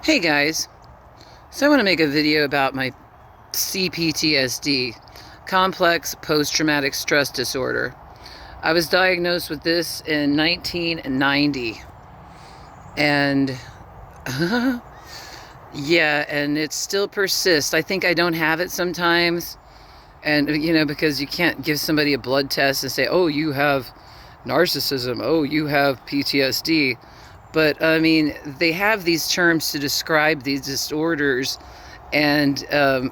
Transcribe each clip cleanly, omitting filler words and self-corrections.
Hey guys, so I want to make a video about my CPTSD, complex post-traumatic stress disorder. I was diagnosed with this in 1990, and yeah, and it still persists. I think I don't have it sometimes, and because you can't give somebody a blood test and say, oh, you have narcissism, oh, you have PTSD. But I mean, they have these terms to describe these disorders, and out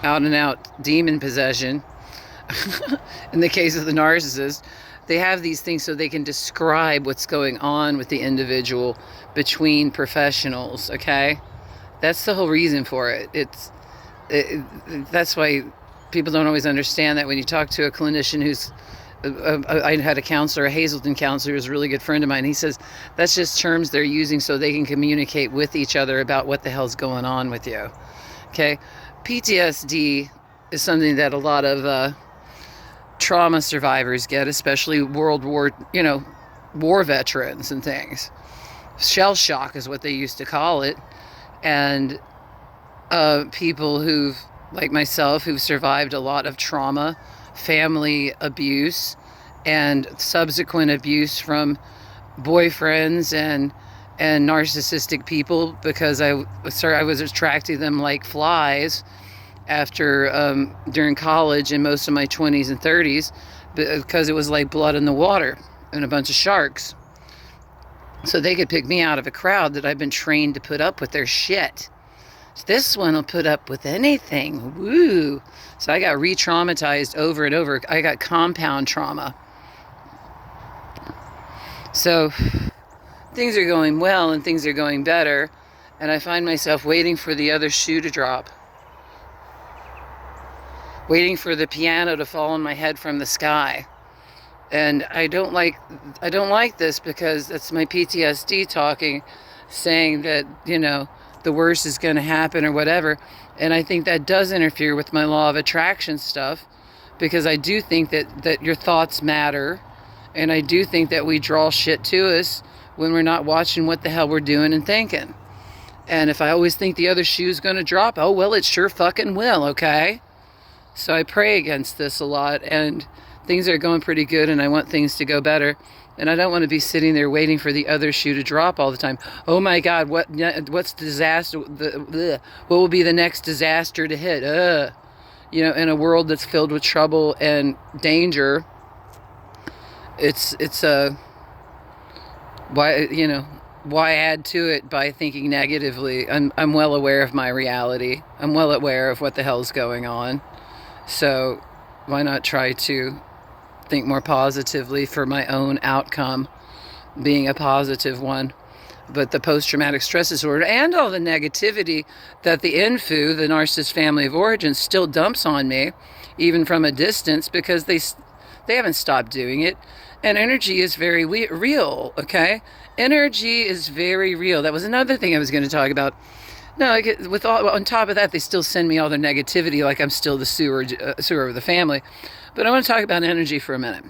and out demon possession. In the case of the narcissist, they have these things so they can describe what's going on with the individual between professionals. Okay, that's the whole reason for it. That's why people don't always understand that when you talk to a clinician who's I had a counselor, a Hazelton counselor, who's a really good friend of mine. He says that's just terms they're using so they can communicate with each other about what the hell's going on with you. Okay, PTSD is something that a lot of trauma survivors get, especially World War, war veterans and things. Shell shock is what they used to call it, and people who've, like myself, who've survived a lot of trauma, family abuse, and subsequent abuse from boyfriends and narcissistic people, because I was attracting them like flies after during college and most of my 20s and 30s, because it was like blood in the water and a bunch of sharks. So they could pick me out of a crowd that I've been trained to put up with their shit. This one will put up with anything. Woo! So I got re-traumatized over and over. I got compound trauma. So things are going well and things are going better, and I find myself waiting for the other shoe to drop. Waiting for the piano to fall on my head from the sky. And I don't like this, because that's my PTSD talking, saying that, the worst is going to happen or whatever. And I think that does interfere with my law of attraction stuff, because I do think that your thoughts matter. And I do think that we draw shit to us when we're not watching what the hell we're doing and thinking. And if I always think the other shoe's going to drop, oh, well, it sure fucking will, okay? So I pray against this a lot, and things are going pretty good, and I want things to go better. And I don't want to be sitting there waiting for the other shoe to drop all the time. Oh my God, what's disaster? What will be the next disaster to hit? In a world that's filled with trouble and danger, it's why add to it by thinking negatively? I'm well aware of my reality. I'm well aware of what the hell's going on. So why not try to think more positively for my own outcome being a positive one? But the post-traumatic stress disorder and all the negativity that the INFU, the narcissist family of origin, still dumps on me, even from a distance, because they haven't stopped doing it. And energy is very real, okay? Energy is very real. That was another thing I was going to talk about. No, on top of that, they still send me all their negativity like I'm still the sewer of the family. But I want to talk about energy for a minute.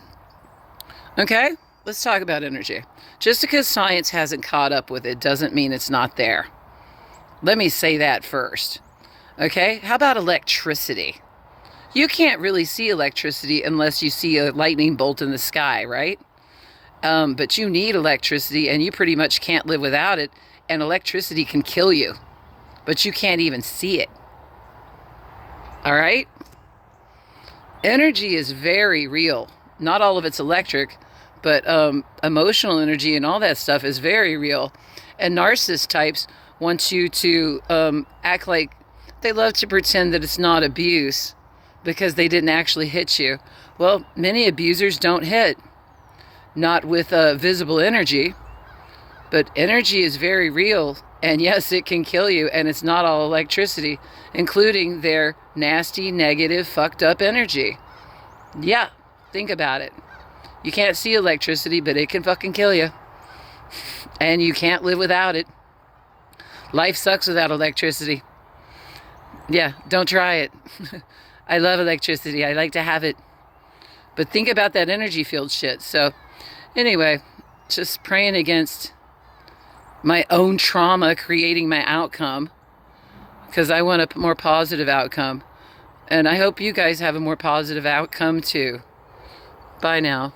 Okay? Let's talk about energy. Just because science hasn't caught up with it doesn't mean it's not there. Let me say that first. Okay? How about electricity? You can't really see electricity unless you see a lightning bolt in the sky, right? But you need electricity, and you pretty much can't live without it, and electricity can kill you. But you can't even see it. All right? Energy is very real. Not all of it's electric, but emotional energy and all that stuff is very real. And narcissist types want you to act like they love to pretend that it's not abuse because they didn't actually hit you. Well, many abusers don't hit. Not with visible energy. But energy is very real. And yes, it can kill you, and it's not all electricity, including their nasty, negative, fucked up energy. Yeah, think about it. You can't see electricity, but it can fucking kill you. And you can't live without it. Life sucks without electricity. Yeah, don't try it. I love electricity. I like to have it. But think about that energy field shit. So, anyway, just praying against my own trauma creating my outcome, because I want a more positive outcome. And I hope you guys have a more positive outcome too. Bye now.